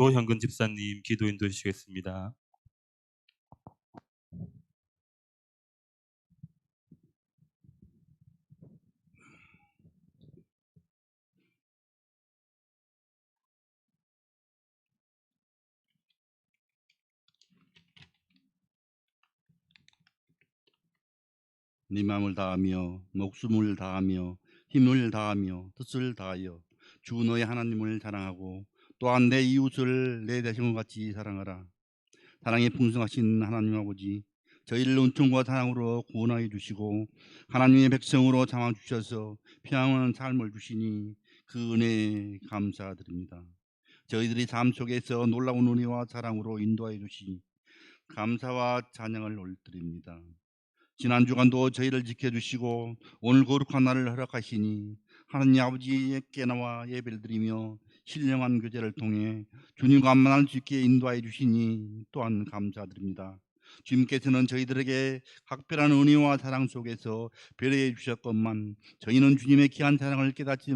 조현근 집사님 기도 인도해 주시겠습니다. 네 마음을 다하며 목숨을 다하며 힘을 다하며 뜻을 다하여 주 너의 하나님을 사랑하고 또한 내 이웃을 내 자신과 같이 사랑하라. 사랑이 풍성하신 하나님 아버지, 저희를 은총과 사랑으로 구원하여 주시고 하나님의 백성으로 삼아 주셔서 평안한 삶을 주시니 그 은혜에 감사드립니다. 저희들이 삶 속에서 놀라운 은혜와 사랑으로 인도하여 주시니 감사와 찬양을 올려드립니다. 지난 주간도 저희를 지켜주시고 오늘 거룩한 날을 허락하시니 하나님 아버지께 나와 예배를 드리며 신령한 교제를 통해 주님과 만날 수 있게 인도하여 주시니 또한 감사드립니다. 주님께서는 저희들에게 각별한 은혜와 사랑 속에서 배려해 주셨건만 저희는 주님의 귀한 사랑을 깨닫지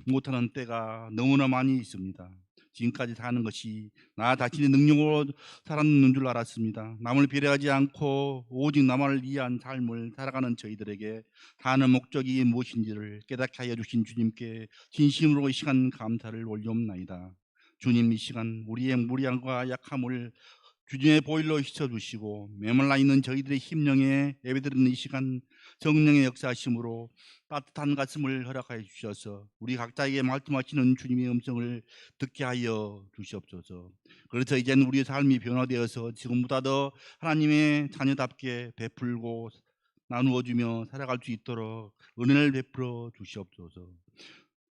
못하는 때가 너무나 많이 있습니다. 지금까지 사는 것이 나 자신의 능력으로 살았는 줄 알았습니다. 남을 배려하지 않고 오직 나만을 위한 삶을 살아가는 저희들에게 사는 목적이 무엇인지를 깨닫게 하여 주신 주님께 진심으로 이 시간 감사를 올리옵나이다. 주님, 이 시간 우리의 무리함과 약함을 주님의 보혈로 씻어주시고 메말라 있는 저희들의 심령에 예배드리는 이 시간 성령의 역사하심으로 따뜻한 가슴을 허락하여 주셔서 우리 각자에게 말씀하시는 주님의 음성을 듣게 하여 주시옵소서. 그래서 이제는 우리의 삶이 변화되어서 지금보다 더 하나님의 자녀답게 베풀고 나누어주며 살아갈 수 있도록 은혜를 베풀어 주시옵소서.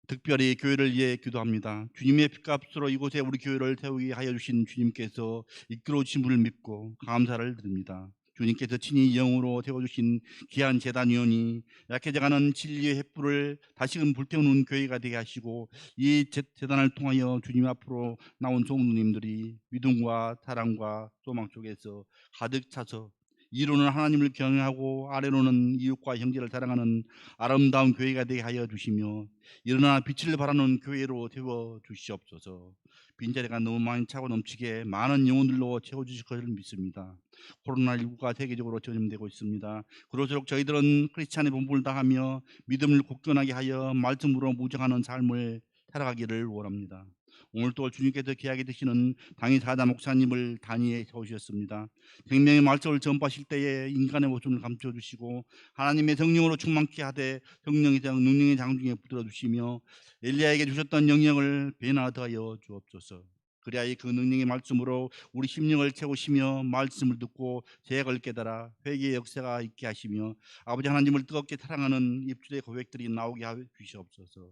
특별히 교회를 위해 기도합니다. 주님의 핏값으로 이곳에 우리 교회를 세우게 하여 주신 주님께서 이끌어 주신 분을 믿고 감사를 드립니다. 주님께서 친히 영으로 세워주신 귀한 재단위원이 약해져가는 진리의 횃불을 다시금 불태우는 교회가 되게 하시고 이 재단을 통하여 주님 앞으로 나온 성도님들이 믿음과 사랑과 소망 속에서 가득 차서 위로는 하나님을 경외하고 아래로는 이웃과 형제를 사랑하는 아름다운 교회가 되게 하여 주시며 일어나 빛을 발하는 교회로 세워 주시옵소서. 빈자리가 너무 많이 차고 넘치게 많은 영혼들로 채워주실 것을 믿습니다. 코로나19가 세계적으로 전염되고 있습니다. 그럴수록 저희들은 크리스찬의 본분을 다하며 믿음을 굳건하게 하여 말씀으로 무장하는 삶을 살아가기를 원합니다. 오늘 또 주님께서 귀하게 되시는 당의 사자 목사님을 단위에 세우셨습니다. 생명의 말씀을 전파하실 때에 인간의 모습을 감춰주시고 하나님의 성령으로 충만케 하되 성령의 능력의 장중에 붙들어 주시며 엘리야에게 주셨던 영역을 변화하여 주옵소서. 그리하여 그 능력의 말씀으로 우리 심령을 채우시며 말씀을 듣고 죄악을 깨달아 회개의 역사가 있게 하시며 아버지 하나님을 뜨겁게 사랑하는 입술의 고백들이 나오게 하 주시옵소서.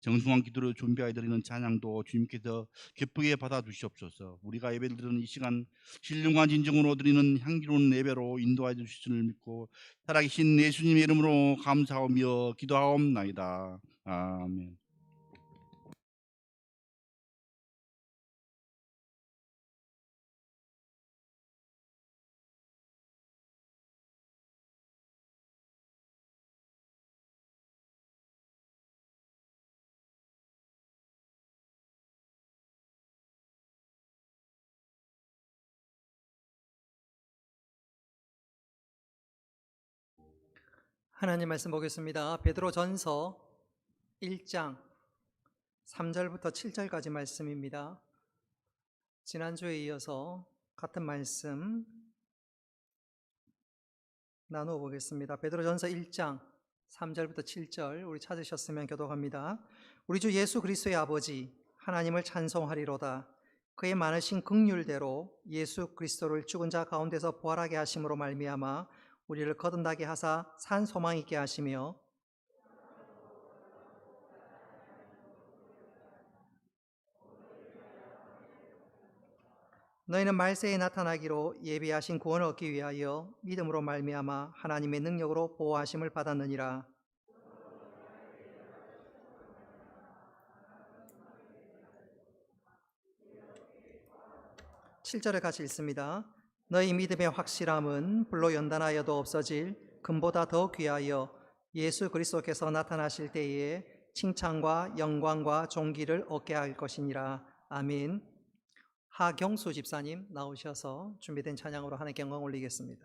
정중한 기도를 준비하여 드리는 찬양도 주님께서 기쁘게 받아 주시옵소서. 우리가 예배를 드리는 이 시간 신령한 진정으로 드리는 향기로운 예배로 인도하여 주실 줄 믿고 살아계신 예수님의 이름으로 감사하며 기도하옵나이다. 아멘. 하나님 말씀 보겠습니다. 베드로전서 1장 3절부터 7절까지 말씀입니다. 지난주에 이어서 같은 말씀 나누어 보겠습니다. 베드로전서 1장 3절부터 7절 우리 찾으셨으면 교독합니다. 우리 주 예수 그리스도의 아버지 하나님을 찬송하리로다. 그의 많으신 긍휼대로 예수 그리스도를 죽은 자 가운데서 부활하게 하심으로 말미암아 우리를 거듭나게 하사 산 소망 있게 하시며 너희는 말세에 나타나기로 예비하신 구원을 얻기 위하여 믿음으로 말미암아 하나님의 능력으로 보호하심을 받았느니라. 7절에 같이 읽습니다. 너희 믿음의 확실함은 불로 연단하여도 없어질 금보다 더 귀하여 예수 그리스도께서 나타나실 때에 칭찬과 영광과 존귀를 얻게 할 것이니라. 아멘. 하경수 집사님 나오셔서 준비된 찬양으로 하나님께 영광 올리겠습니다.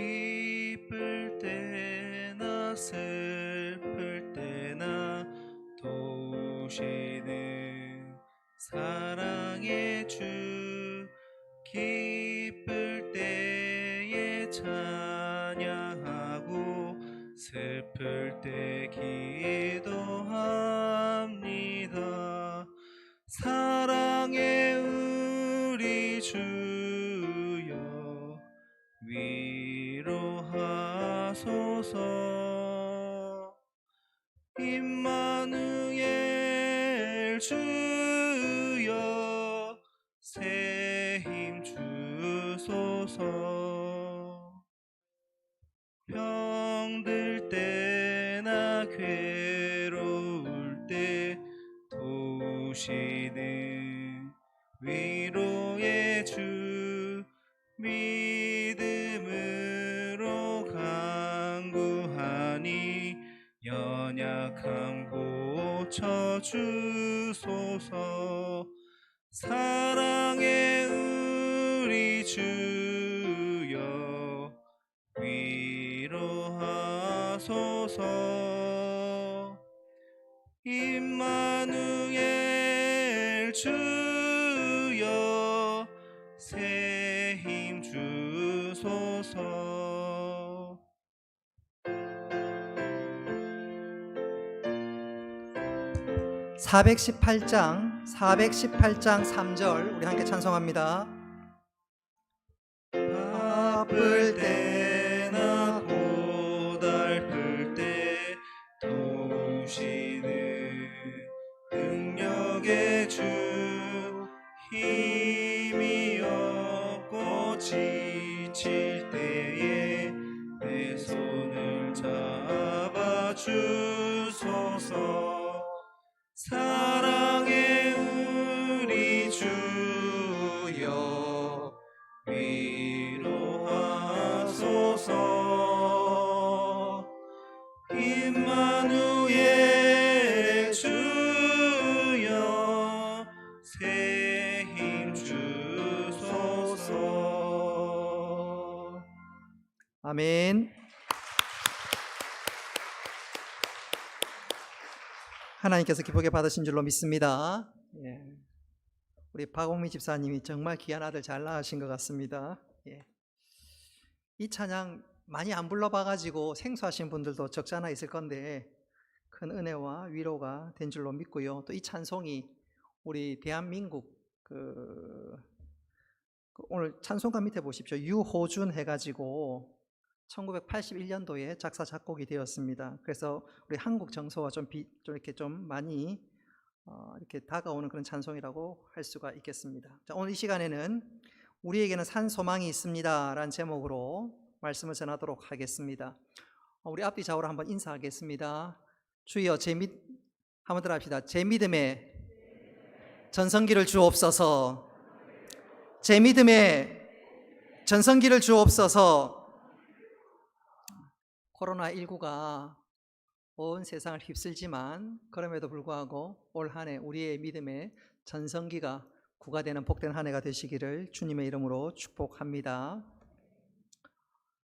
기쁠 때나 슬플 때나 도우시는 사랑의 주, 기쁠 때에 찬양하고 슬플 때 기도합니다. 사랑의 우리 주여 위로하소서. 임마누엘 주여 새 힘 주소서. 병들 때나 괴로울 때 도우시는 위로의 주, 믿음으로 간구하니 연약함 고쳐주소서. 사랑의 우리 주여 위로하소서. 임마누엘 주여 새 힘 주소서. 418장 3절 우리 함께 찬송합니다. 바쁠 때나 고달플 때 도우시는 능력의 주, 힘이 없고 지칠 때에 내 손을 잡아주소서. 사랑의 우리 주여 위로하소서. 임마누엘 주여 새 힘 주소서. 아멘. 하나님께서 기쁘게 받으신 줄로 믿습니다. 예. 우리 박옥미 집사님이 정말 귀한 아들 잘 낳으신 것 같습니다. 예. 이 찬양 많이 안 불러봐가지고 생소하신 분들도 적지 않아 있을 건데 큰 은혜와 위로가 된 줄로 믿고요. 또 이 찬송이 우리 대한민국 오늘 찬송가 밑에 보십시오. 유호준 해가지고 1981년도에 작사 작곡이 되었습니다. 그래서 우리 한국 정서와 좀 이렇게 좀 많이 이렇게 다가오는 그런 찬송이라고 할 수가 있겠습니다. 자, 오늘 이 시간에는 우리에게는 산 소망이 있습니다라는 제목으로 말씀을 전하도록 하겠습니다. 우리 앞뒤 좌우로 한번 인사하겠습니다. 주여 한번 더 합시다. 제 믿음에 전성기를 주옵소서. 제 믿음에 전성기를 주옵소서. 코로나19가 온 세상을 휩쓸지만 그럼에도 불구하고 올 한 해 우리의 믿음의 전성기가 구가되는 복된 한 해가 되시기를 주님의 이름으로 축복합니다.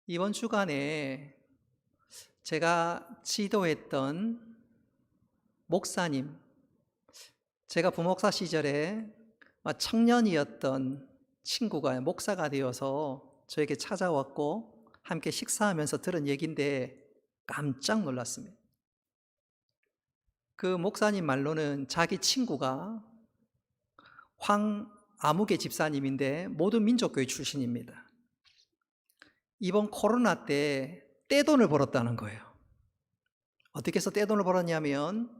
이번 주간에 제가 지도했던 목사님, 제가 부목사 시절에 청년이었던 친구가 목사가 되어서 저에게 찾아왔고 함께 식사하면서 들은 얘기인데 깜짝 놀랐습니다. 그 목사님 말로는 자기 친구가 황아무개 집사님인데 모든 민족교회 출신입니다. 이번 코로나 때 떼돈을 벌었다는 거예요. 어떻게 해서 떼돈을 벌었냐면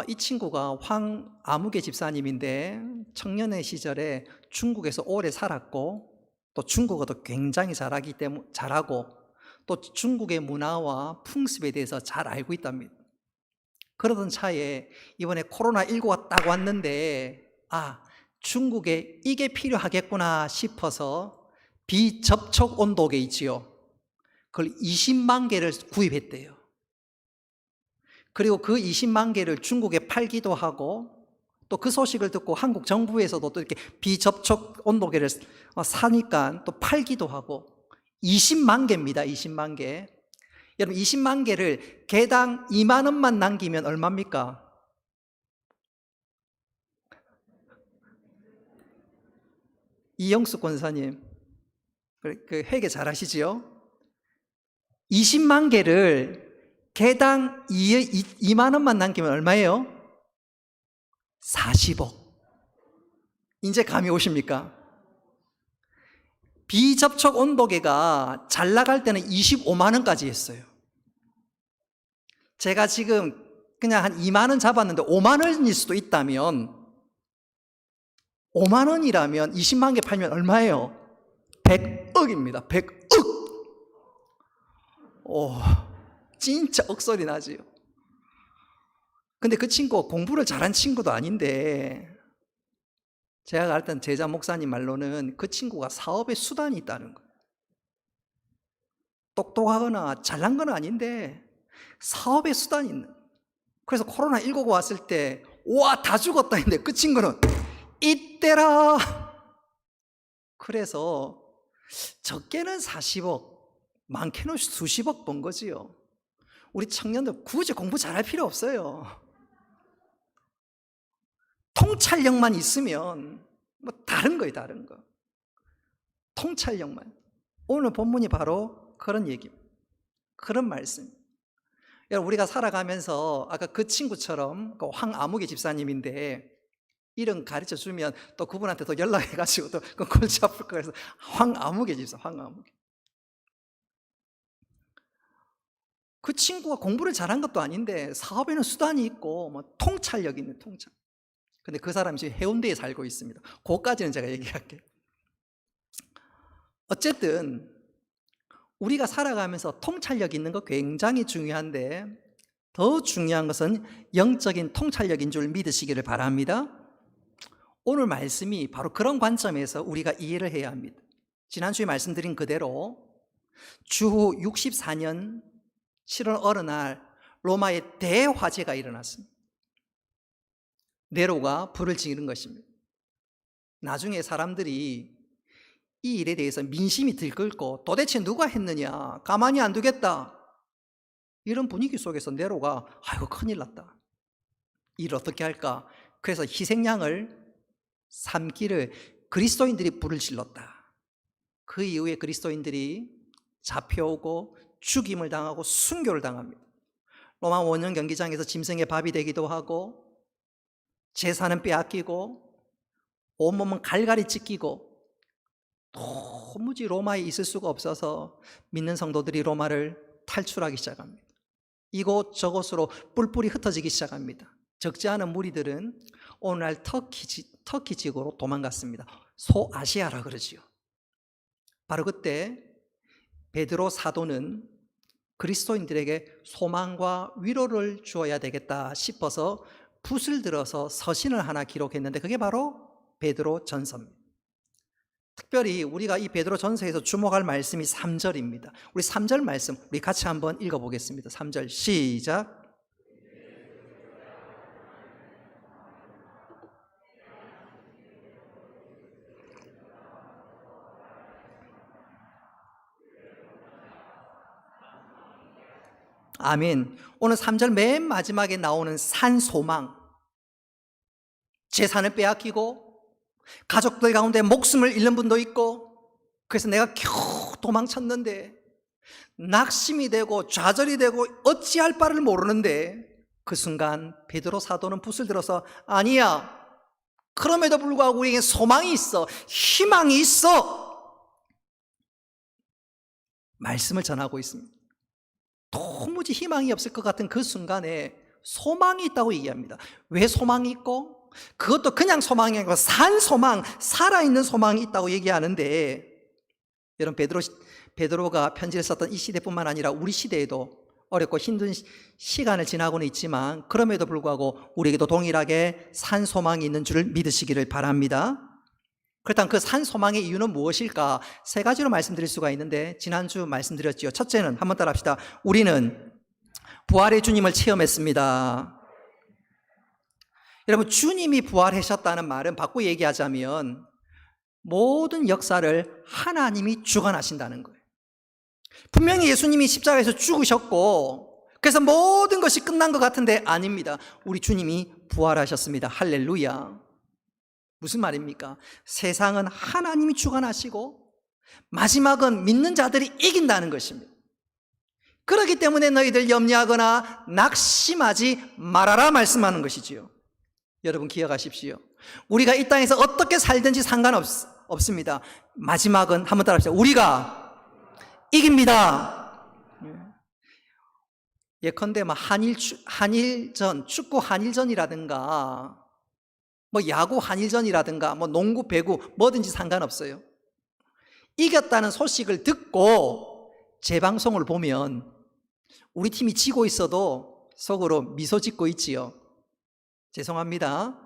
이 친구가 황아무개 집사님인데 청년의 시절에 중국에서 오래 살았고 또 중국어도 굉장히 잘하고 또 중국의 문화와 풍습에 대해서 잘 알고 있답니다. 그러던 차에 이번에 코로나19가 딱 왔는데 중국에 이게 필요하겠구나 싶어서 비접촉 온도계 있지요. 그걸 20만 개를 구입했대요. 그리고 그 20만 개를 중국에 팔기도 하고 또 그 소식을 듣고 한국 정부에서도 또 이렇게 비접촉 온도계를 사니까 또 팔기도 하고 20만 개입니다. 20만 개. 여러분 20만 개를 개당 2만 원만 남기면 얼마입니까? 이영수 권사님 그 회계 잘 하시지요? 20만 개를 개당 2만 원만 남기면 얼마예요? 40억. 이제 감이 오십니까? 비접촉 온도계가 잘 나갈 때는 25만 원까지 했어요. 제가 지금 그냥 한 2만 원 잡았는데 5만 원일 수도 있다면 5만 원이라면 20만 개 팔면 얼마예요? 100억입니다. 100억. 진짜 억소리 나지요. 근데 그 친구 공부를 잘한 친구도 아닌데 제가 알던 제자 목사님 말로는 그 친구가 사업의 수단이 있다는 거예요. 똑똑하거나 잘난 건 아닌데 사업의 수단이 있는. 그래서 코로나19가 왔을 때 와, 다 죽었다 했는데 그 친구는 이때라. 그래서 적게는 40억, 많게는 수십억 번 거지요. 우리 청년들 굳이 공부 잘할 필요 없어요. 통찰력만 있으면 뭐 다른 거예요, 다른 거. 통찰력만. 오늘 본문이 바로 그런 얘기입니다. 그런 말씀. 여러분 우리가 살아가면서 아까 그 친구처럼 그 황아무개 집사님인데 이름 가르쳐 주면 또 그분한테 또 연락해가지고 또 그 골치 아플 거예요. 그래서 황아무개 집사, 황아무개. 그 친구가 공부를 잘한 것도 아닌데 사업에는 수단이 있고 뭐 통찰력이 있는 통찰. 근데 그 사람이 지금 해운대에 살고 있습니다. 그거까지는 제가 얘기할게요. 어쨌든 우리가 살아가면서 통찰력 있는 거 굉장히 중요한데 더 중요한 것은 영적인 통찰력인 줄 믿으시기를 바랍니다. 오늘 말씀이 바로 그런 관점에서 우리가 이해를 해야 합니다. 지난주에 말씀드린 그대로 주후 64년 7월 어느 날 로마의 대화재가 일어났습니다. 네로가 불을 지른 것입니다. 나중에 사람들이 이 일에 대해서 민심이 들끓고 도대체 누가 했느냐, 가만히 안 두겠다, 이런 분위기 속에서 네로가 아이고 큰일 났다, 일 어떻게 할까. 그래서 희생양을 삼기를 그리스도인들이 불을 질렀다. 그 이후에 그리스도인들이 잡혀오고 죽임을 당하고 순교를 당합니다. 로마 원형 경기장에서 짐승의 밥이 되기도 하고 재산은 빼앗기고 온몸은 갈갈이 찢기고 도무지 로마에 있을 수가 없어서 믿는 성도들이 로마를 탈출하기 시작합니다. 이곳저곳으로 뿔뿔이 흩어지기 시작합니다. 적지 않은 무리들은 오늘날 터키 지역으로 도망갔습니다. 소아시아라 그러지요. 바로 그때 베드로 사도는 그리스도인들에게 소망과 위로를 주어야 되겠다 싶어서 붓을 들어서 서신을 하나 기록했는데 그게 바로 베드로 전서입니다. 특별히 우리가 이 베드로 전서에서 주목할 말씀이 3절입니다. 우리 3절 말씀 우리 같이 한번 읽어보겠습니다. 3절 시작. 아멘. 오늘 3절 맨 마지막에 나오는 산소망, 재산을 빼앗기고 가족들 가운데 목숨을 잃는 분도 있고 그래서 내가 겨우 도망쳤는데 낙심이 되고 좌절이 되고 어찌할 바를 모르는데 그 순간 베드로 사도는 붓을 들어서 아니야, 그럼에도 불구하고 우리에게 소망이 있어, 희망이 있어, 말씀을 전하고 있습니다. 도무지 희망이 없을 것 같은 그 순간에 소망이 있다고 얘기합니다. 왜 소망이 있고? 그것도 그냥 소망이 아니고 산 소망, 살아있는 소망이 있다고 얘기하는데 여러분, 베드로가 편지를 썼던 이 시대뿐만 아니라 우리 시대에도 어렵고 힘든 시간을 지나고는 있지만 그럼에도 불구하고 우리에게도 동일하게 산 소망이 있는 줄을 믿으시기를 바랍니다. 그렇다면 그 산 소망의 이유는 무엇일까? 세 가지로 말씀드릴 수가 있는데 지난주 말씀드렸지요. 첫째는 한번 따라합시다. 우리는 부활의 주님을 체험했습니다. 여러분, 주님이 부활하셨다는 말은 바꾸어 얘기하자면 모든 역사를 하나님이 주관하신다는 거예요. 분명히 예수님이 십자가에서 죽으셨고 그래서 모든 것이 끝난 것 같은데 아닙니다. 우리 주님이 부활하셨습니다. 할렐루야. 무슨 말입니까? 세상은 하나님이 주관하시고 마지막은 믿는 자들이 이긴다는 것입니다. 그렇기 때문에 너희들 염려하거나 낙심하지 말아라 말씀하는 것이지요. 여러분 기억하십시오. 우리가 이 땅에서 어떻게 살든지 상관없습니다. 마지막은 한번 따라합시다. 우리가 이깁니다. 예컨대 한일전, 축구 한일전이라든가 야구 한일전이라든가 농구 배구 뭐든지 상관없어요. 이겼다는 소식을 듣고 재방송을 보면 우리 팀이 지고 있어도 속으로 미소 짓고 있지요. 죄송합니다.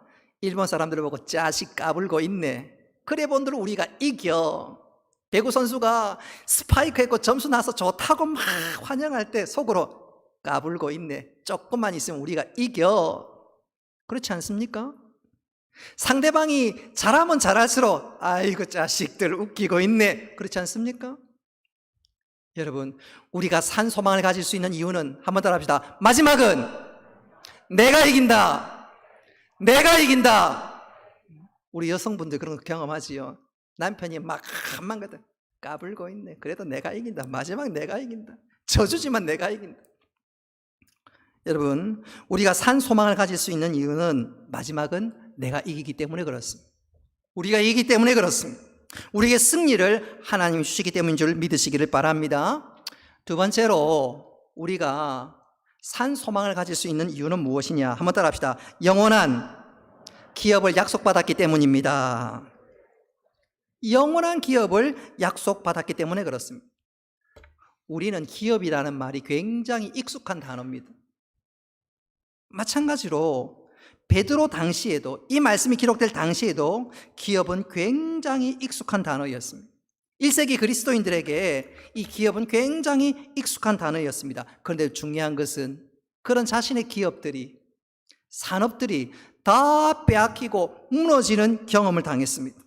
일본 사람들을 보고 자식 까불고 있네. 그래 본들 우리가 이겨. 배구 선수가 스파이크 했고 점수 나서 좋다고 막 환영할 때 속으로 까불고 있네. 조금만 있으면 우리가 이겨. 그렇지 않습니까? 상대방이 잘하면 잘할수록 아이고 자식들 웃기고 있네. 그렇지 않습니까? 여러분, 우리가 산 소망을 가질 수 있는 이유는 한번 따라합시다. 마지막은 내가 이긴다. 내가 이긴다. 우리 여성분들 그런 거 경험하지요. 남편이 막 한만 가득 까불고 있네. 그래도 내가 이긴다. 마지막 내가 이긴다. 져주지만 내가 이긴다. 여러분, 우리가 산 소망을 가질 수 있는 이유는 마지막은 내가 이기기 때문에 그렇습니다. 우리가 이기기 때문에 그렇습니다. 우리에게 승리를 하나님이 주시기 때문인 줄 믿으시기를 바랍니다. 두 번째로 우리가 산 소망을 가질 수 있는 이유는 무엇이냐? 한번 따라합시다. 영원한 기업을 약속받았기 때문입니다. 영원한 기업을 약속받았기 때문에 그렇습니다. 우리는 기업이라는 말이 굉장히 익숙한 단어입니다. 마찬가지로 베드로 당시에도, 이 말씀이 기록될 당시에도 기업은 굉장히 익숙한 단어였습니다. 1세기 그리스도인들에게 이 기업은 굉장히 익숙한 단어였습니다. 그런데 중요한 것은 그런 자신의 기업들이, 산업들이 다 빼앗기고 무너지는 경험을 당했습니다.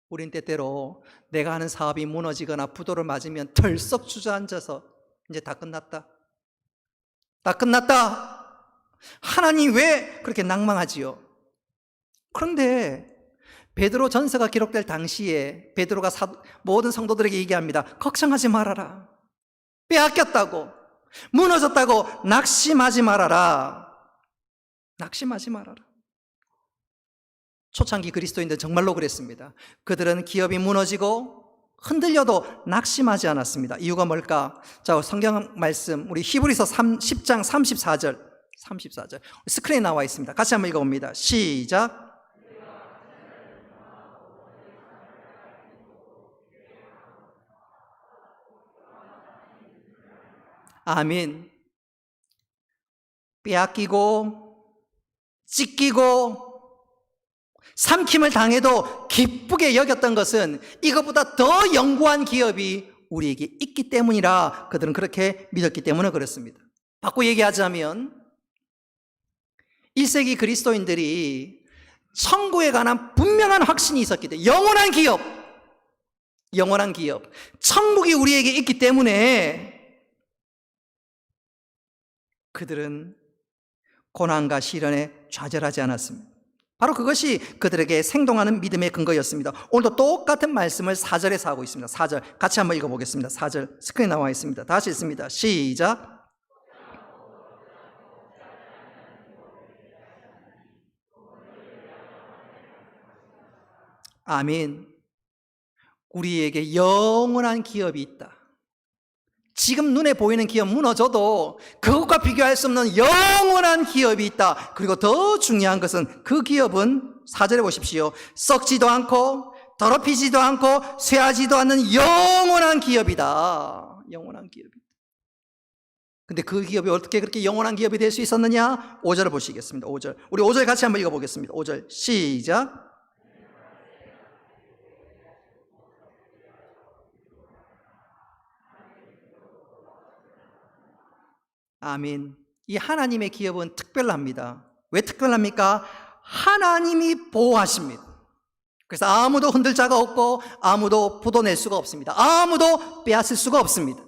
우린 때때로 내가 하는 사업이 무너지거나 부도를 맞으면 덜썩 주저앉아서 이제 다 끝났다. 다 끝났다. 하나님 왜 그렇게 낭망하지요? 그런데 베드로 전서가 기록될 당시에 베드로가 모든 성도들에게 얘기합니다. 걱정하지 말아라. 빼앗겼다고, 무너졌다고 낙심하지 말아라. 낙심하지 말아라. 초창기 그리스도인들은 정말로 그랬습니다. 그들은 기업이 무너지고 흔들려도 낙심하지 않았습니다. 이유가 뭘까? 자, 성경 말씀 우리 히브리서 10장 34절 스크린에 나와 있습니다. 같이 한번 읽어봅니다. 시작. 아멘. 빼앗기고 찢기고 삼킴을 당해도 기쁘게 여겼던 것은 이것보다 더 영구한 기업이 우리에게 있기 때문이라 그들은 그렇게 믿었기 때문에 그렇습니다. 바꿔 얘기하자면 1세기 그리스도인들이 천국에 관한 분명한 확신이 있었기 때문에 영원한 기업, 천국이 우리에게 있기 때문에 그들은 고난과 시련에 좌절하지 않았습니다. 바로 그것이 그들에게 생동하는 믿음의 근거였습니다. 오늘도 똑같은 말씀을 4절에서 하고 있습니다. 4절 같이 한번 읽어보겠습니다. 4절 스크린에 나와 있습니다. 다시 읽습니다. 시작. 아멘. 우리에게 영원한 기업이 있다. 지금 눈에 보이는 기업 무너져도 그것과 비교할 수 없는 영원한 기업이 있다. 그리고 더 중요한 것은 그 기업은 4절에 보십시오. 썩지도 않고 더럽히지도 않고 쇠하지도 않는 영원한 기업이다. 영원한 기업이다. 근데 그 기업이 어떻게 그렇게 영원한 기업이 될 수 있었느냐? 5절을 보시겠습니다. 5절. 우리 5절 같이 한번 읽어보겠습니다. 5절 시작. 아멘. 이 하나님의 기업은 특별합니다. 왜 특별합니까? 하나님이 보호하십니다. 그래서 아무도 흔들 자가 없고 아무도 부도낼 수가 없습니다. 아무도 빼앗을 수가 없습니다.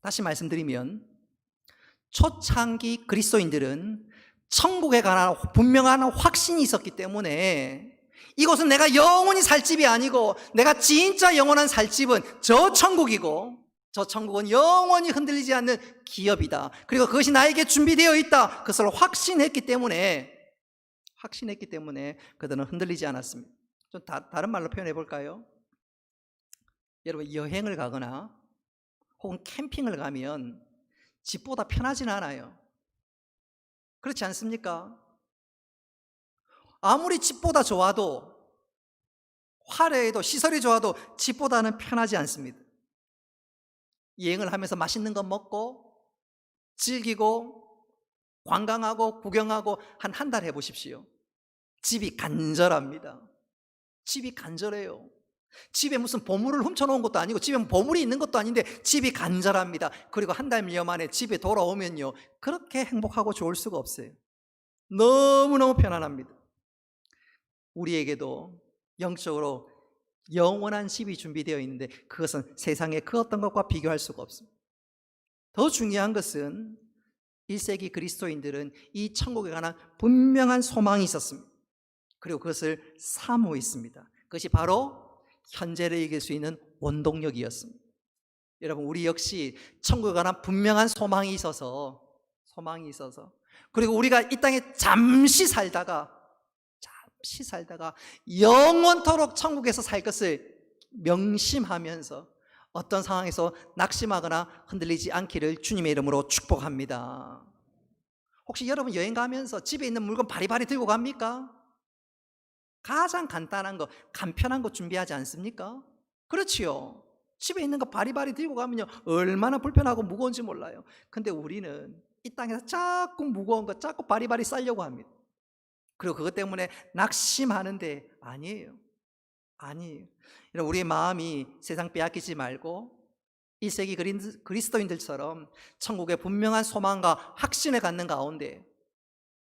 다시 말씀드리면 초창기 그리스도인들은 천국에 관한 분명한 확신이 있었기 때문에 이곳은 내가 영원히 살 집이 아니고 내가 진짜 영원한 살 집은 저 천국이고 저 천국은 영원히 흔들리지 않는 기업이다. 그리고 그것이 나에게 준비되어 있다. 그것을 확신했기 때문에 그들은 흔들리지 않았습니다. 좀 다른 말로 표현해 볼까요? 여러분 여행을 가거나 혹은 캠핑을 가면 집보다 편하진 않아요. 그렇지 않습니까? 아무리 집보다 좋아도 화려해도 시설이 좋아도 집보다는 편하지 않습니다. 여행을 하면서 맛있는 거 먹고 즐기고 관광하고 구경하고 한 달 해보십시오. 집이 간절합니다. 집이 간절해요. 집에 무슨 보물을 훔쳐놓은 것도 아니고 집에 보물이 있는 것도 아닌데 집이 간절합니다. 그리고 한 달여 만에 집에 돌아오면요 그렇게 행복하고 좋을 수가 없어요. 너무너무 편안합니다. 우리에게도 영적으로 영원한 집이 준비되어 있는데 그것은 세상의 그 어떤 것과 비교할 수가 없습니다. 더 중요한 것은 1세기 그리스도인들은 이 천국에 관한 분명한 소망이 있었습니다. 그리고 그것을 사모했습니다. 그것이 바로 현재를 이길 수 있는 원동력이었습니다. 여러분 우리 역시 천국에 관한 분명한 소망이 있어서 그리고 우리가 이 땅에 잠시 살다가 영원토록 천국에서 살 것을 명심하면서 어떤 상황에서 낙심하거나 흔들리지 않기를 주님의 이름으로 축복합니다. 혹시 여러분 여행 가면서 집에 있는 물건 바리바리 들고 갑니까? 가장 간단한 거, 간편한 거 준비하지 않습니까? 그렇지요. 집에 있는 거 바리바리 들고 가면요 얼마나 불편하고 무거운지 몰라요. 근데 우리는 이 땅에서 자꾸 무거운 거 자꾸 바리바리 싸려고 합니다. 그리고 그것 때문에 낙심하는데 아니에요. 여러분 우리의 마음이 세상 빼앗기지 말고 1세기 그리스도인들처럼 천국의 분명한 소망과 확신을 갖는 가운데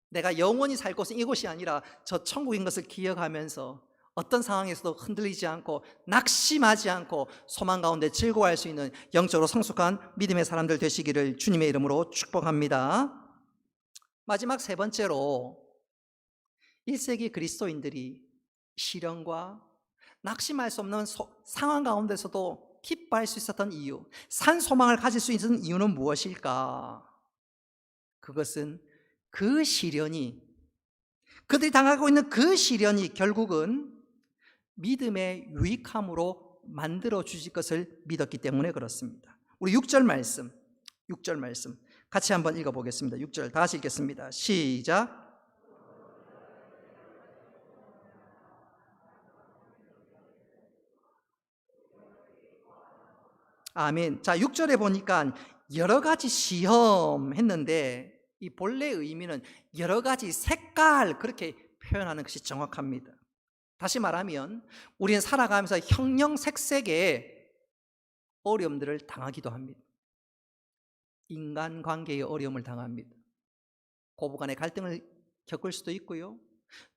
내가 영원히 살 곳은 이곳이 아니라 저 천국인 것을 기억하면서 어떤 상황에서도 흔들리지 않고 낙심하지 않고 소망 가운데 즐거워할 수 있는 영적으로 성숙한 믿음의 사람들 되시기를 주님의 이름으로 축복합니다. 마지막 세 번째로 1세기 그리스도인들이 시련과 낙심할 수 없는 상황 가운데서도 기뻐할 수 있었던 이유, 산 소망을 가질 수 있는 이유는 무엇일까? 그것은 그 시련이, 그들이 당하고 있는 그 시련이 결국은 믿음의 유익함으로 만들어 주실 것을 믿었기 때문에 그렇습니다. 우리 6절 말씀 같이 한번 읽어보겠습니다. 6절 다 같이 읽겠습니다. 시작. 아멘. 자, 6절에 보니까 여러 가지 시험 했는데 이 본래 의미는 여러 가지 색깔 그렇게 표현하는 것이 정확합니다. 다시 말하면 우리는 살아가면서 형형색색의 어려움들을 당하기도 합니다. 인간관계의 어려움을 당합니다. 고부간의 갈등을 겪을 수도 있고요.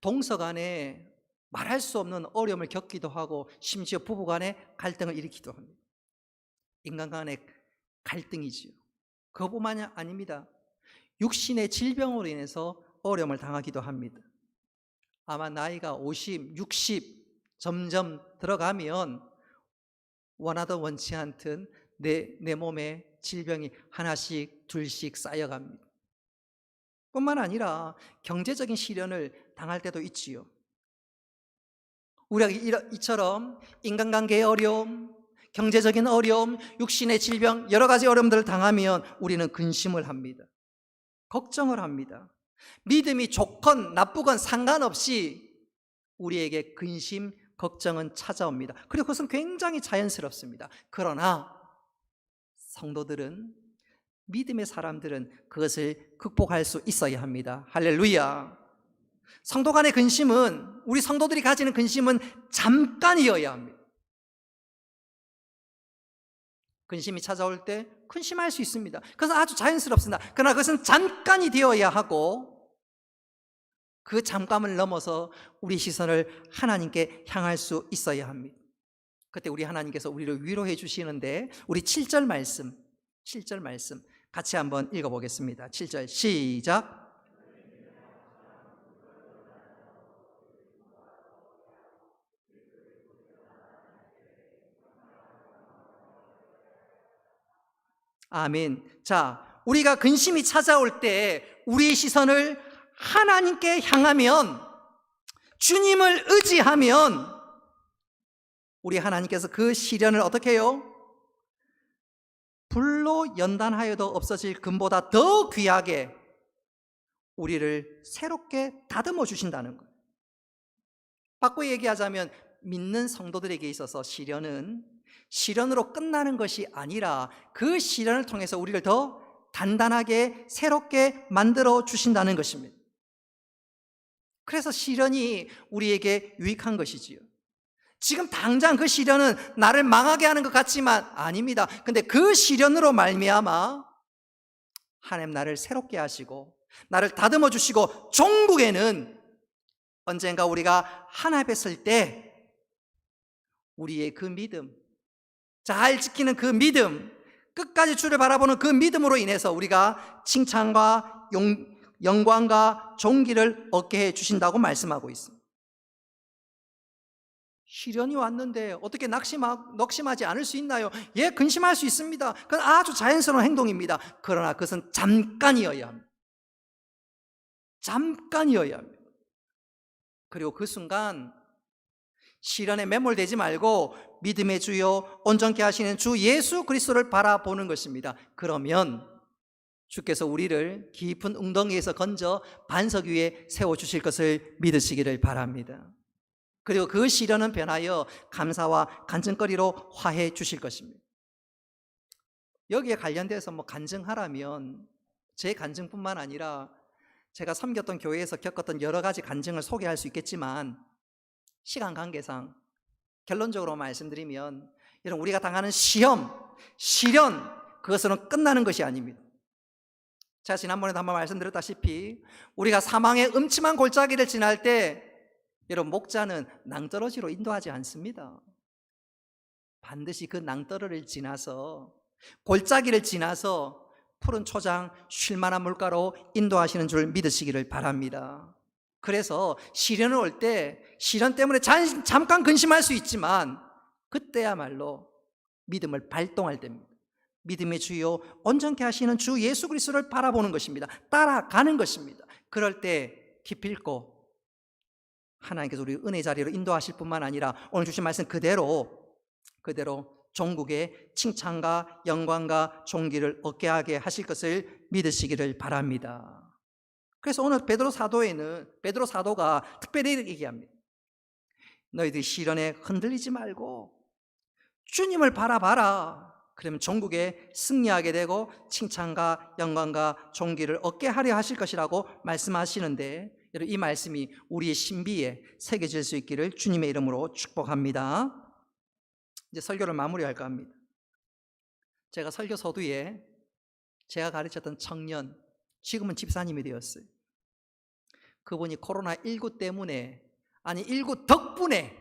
동서간에 말할 수 없는 어려움을 겪기도 하고 심지어 부부간의 갈등을 일으키기도 합니다. 인간 간의 갈등이지요. 그것뿐만이 아닙니다. 육신의 질병으로 인해서 어려움을 당하기도 합니다. 아마 나이가 50, 60 점점 들어가면 원하던 원치 않든 내 몸에 질병이 하나씩 둘씩 쌓여갑니다. 뿐만 아니라 경제적인 시련을 당할 때도 있지요. 우리가 이처럼 인간관계의 어려움, 경제적인 어려움, 육신의 질병, 여러 가지 어려움들을 당하면 우리는 근심을 합니다. 걱정을 합니다. 믿음이 좋건 나쁘건 상관없이 우리에게 근심, 걱정은 찾아옵니다. 그리고 그것은 굉장히 자연스럽습니다. 그러나 성도들은, 믿음의 사람들은 그것을 극복할 수 있어야 합니다. 할렐루야. 성도 간의 근심은, 우리 성도들이 가지는 근심은 잠깐이어야 합니다. 근심이 찾아올 때 근심할 수 있습니다. 그것은 아주 자연스럽습니다. 그러나 그것은 잠깐이 되어야 하고, 그 잠깐을 넘어서 우리 시선을 하나님께 향할 수 있어야 합니다. 그때 우리 하나님께서 우리를 위로해 주시는데, 우리 7절 말씀 같이 한번 읽어보겠습니다. 7절 시작. 아멘. 자, 우리가 근심이 찾아올 때 우리의 시선을 하나님께 향하면, 주님을 의지하면, 우리 하나님께서 그 시련을 어떻게 해요? 불로 연단하여도 없어질 금보다 더 귀하게 우리를 새롭게 다듬어 주신다는 거예요. 바꿔 얘기하자면, 믿는 성도들에게 있어서 시련은 시련으로 끝나는 것이 아니라 그 시련을 통해서 우리를 더 단단하게 새롭게 만들어 주신다는 것입니다. 그래서 시련이 우리에게 유익한 것이지요. 지금 당장 그 시련은 나를 망하게 하는 것 같지만 아닙니다. 근데 그 시련으로 말미암아 하나님 나를 새롭게 하시고 나를 다듬어 주시고, 종국에는 언젠가 우리가 하나님 앞에 설 때 우리의 그 믿음, 잘 지키는 그 믿음, 끝까지 주를 바라보는 그 믿음으로 인해서 우리가 칭찬과 영광과 존귀를 얻게 해 주신다고 말씀하고 있습니다. 시련이 왔는데 어떻게 낙심하지 않을 수 있나요? 예, 근심할 수 있습니다. 그건 아주 자연스러운 행동입니다. 그러나 그것은 잠깐이어야 합니다. 잠깐이어야 합니다. 그리고 그 순간 시련에 매몰되지 말고 믿음의 주요 온전케 하시는 주 예수 그리스도를 바라보는 것입니다. 그러면 주께서 우리를 깊은 웅덩이에서 건져 반석 위에 세워주실 것을 믿으시기를 바랍니다. 그리고 그 시련은 변하여 감사와 간증거리로 화해 주실 것입니다. 여기에 관련돼서 간증하라면 제 간증뿐만 아니라 제가 섬겼던 교회에서 겪었던 여러 가지 간증을 소개할 수 있겠지만, 시간 관계상 결론적으로 말씀드리면, 여러분, 우리가 당하는 시련, 그것으로는 끝나는 것이 아닙니다. 제가 지난번에도 한번 말씀드렸다시피 우리가 사망의 음침한 골짜기를 지날 때, 여러분, 목자는 낭떠러지로 인도하지 않습니다. 반드시 그 낭떠러를 지나서, 골짜기를 지나서 푸른 초장, 쉴만한 물가로 인도하시는 줄 믿으시기를 바랍니다. 그래서 시련을 올 때, 시련 때문에 잠깐 근심할 수 있지만 그때야말로 믿음을 발동할 때입니다. 믿음의 주요 온전케 하시는 주 예수 그리스도를 바라보는 것입니다. 따라가는 것입니다. 그럴 때 기필코 하나님께서 우리 은혜 자리로 인도하실 뿐만 아니라 오늘 주신 말씀 그대로 종국의 칭찬과 영광과 존귀를 얻게 하게 하실 것을 믿으시기를 바랍니다. 그래서 오늘 베드로 사도가 특별히 이렇게 얘기합니다. 너희들이 시련에 흔들리지 말고 주님을 바라봐라. 그러면 종국에 승리하게 되고 칭찬과 영광과 존귀를 얻게 하려 하실 것이라고 말씀하시는데, 여러분, 이 말씀이 우리의 신비에 새겨질 수 있기를 주님의 이름으로 축복합니다. 이제 설교를 마무리할까 합니다. 제가 설교 서두에 제가 가르쳤던 청년, 지금은 집사님이 되었어요. 그분이 코로나19 때문에, 아니 19 덕분에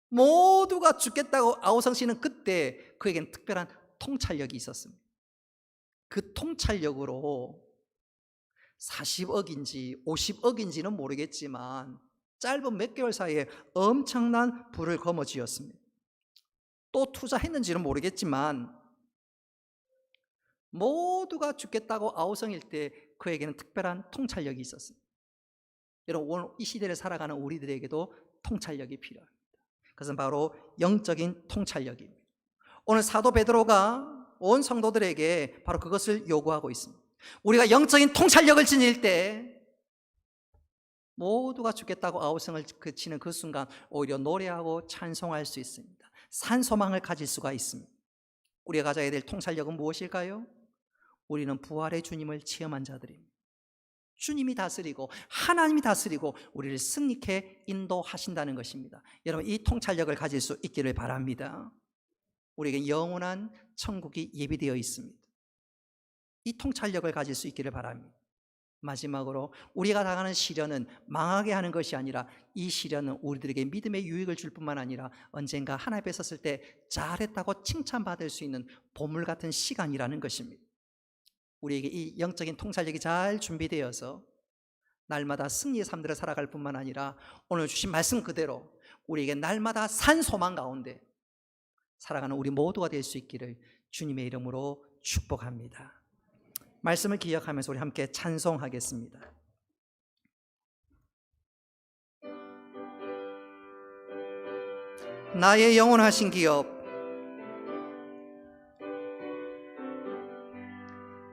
모두가 죽겠다고 아우성씨는 그때 그에게는 특별한 통찰력이 있었습니다. 그 통찰력으로 40억인지 50억인지는 모르겠지만 짧은 몇 개월 사이에 엄청난 부를 거머쥐었습니다. 또 투자했는지는 모르겠지만 모두가 죽겠다고 아우성일 때 그에게는 특별한 통찰력이 있었습니다. 여러분, 오늘 이 시대를 살아가는 우리들에게도 통찰력이 필요합니다. 그것은 바로 영적인 통찰력입니다. 오늘 사도 베드로가 온 성도들에게 바로 그것을 요구하고 있습니다. 우리가 영적인 통찰력을 지닐 때 모두가 죽겠다고 아우성을 그치는 그 순간 오히려 노래하고 찬송할 수 있습니다. 산소망을 가질 수가 있습니다. 우리가 가져야 될 통찰력은 무엇일까요? 우리는 부활의 주님을 체험한 자들입니다. 주님이 다스리고 하나님이 다스리고 우리를 승리케 인도하신다는 것입니다. 여러분, 이 통찰력을 가질 수 있기를 바랍니다. 우리에게 영원한 천국이 예비되어 있습니다. 이 통찰력을 가질 수 있기를 바랍니다. 마지막으로 우리가 당하는 시련은 망하게 하는 것이 아니라 이 시련은 우리들에게 믿음의 유익을 줄 뿐만 아니라 언젠가 하나님 앞에 섰을 때 잘했다고 칭찬받을 수 있는 보물 같은 시간이라는 것입니다. 우리에게 이 영적인 통찰력이 잘 준비되어서 날마다 승리의 삶들을 살아갈 뿐만 아니라 오늘 주신 말씀 그대로 우리에게 날마다 산 소망 가운데 살아가는 우리 모두가 될 수 있기를 주님의 이름으로 축복합니다. 말씀을 기억하면서 우리 함께 찬송하겠습니다. 나의 영원하신 기업,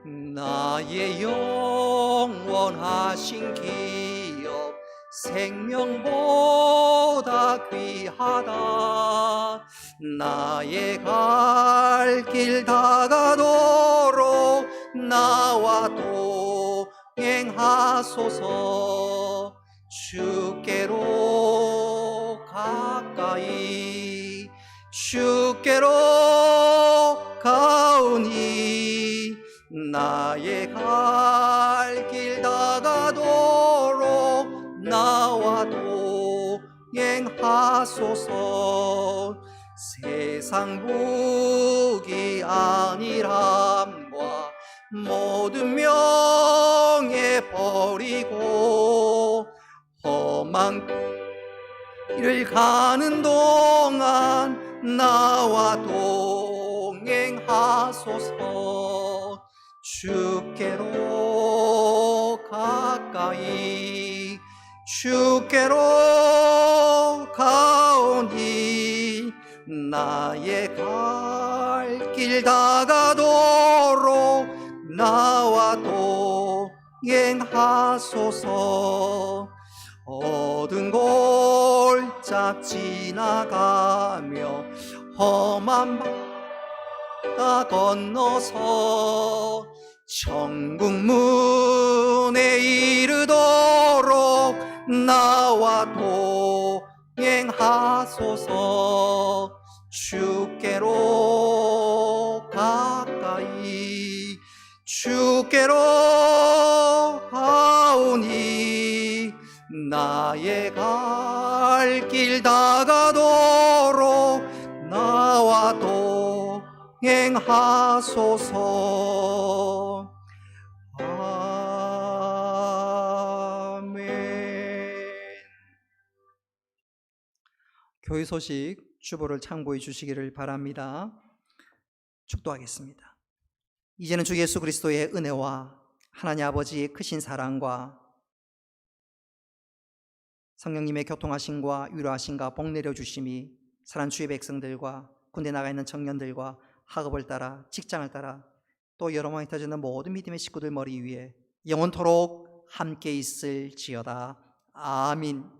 나의 영원하신 기업, 생명보다 귀하다. 나의 갈 길 다가도록 나와 동행하소서. 주께로 가까이 주께로 가오니 나의 갈 길 다가도록 나와 동행하소서. 세상 무기 안일함과 모든 명예 버리고 험한 길을 가는 동안 나와 동행하소서. 주께로 가까이 주께로 가오니 나의 갈 길 다가도록 나와 동행하소서. 어두운 골짝 지나가며 험한 바다 건너서 천국 문에 이르도록 나와 동행하소서. 주께로 가까이 주께로 가오니 나의 갈 길 다가도록 나와 동행하소서. 아멘. 교회 소식 주보를 참고해 주시기를 바랍니다. 축도하겠습니다. 이제는 주 예수 그리스도의 은혜와 하나님 아버지의 크신 사랑과 성령님의 교통하심과 위로하심과 복 내려주심이 사랑하는 주의 백성들과 군대 나가 있는 청년들과 학업을 따라 직장을 따라 또 여러 방에 터지는 모든 믿음의 식구들 머리 위에 영원토록 함께 있을지어다. 아멘.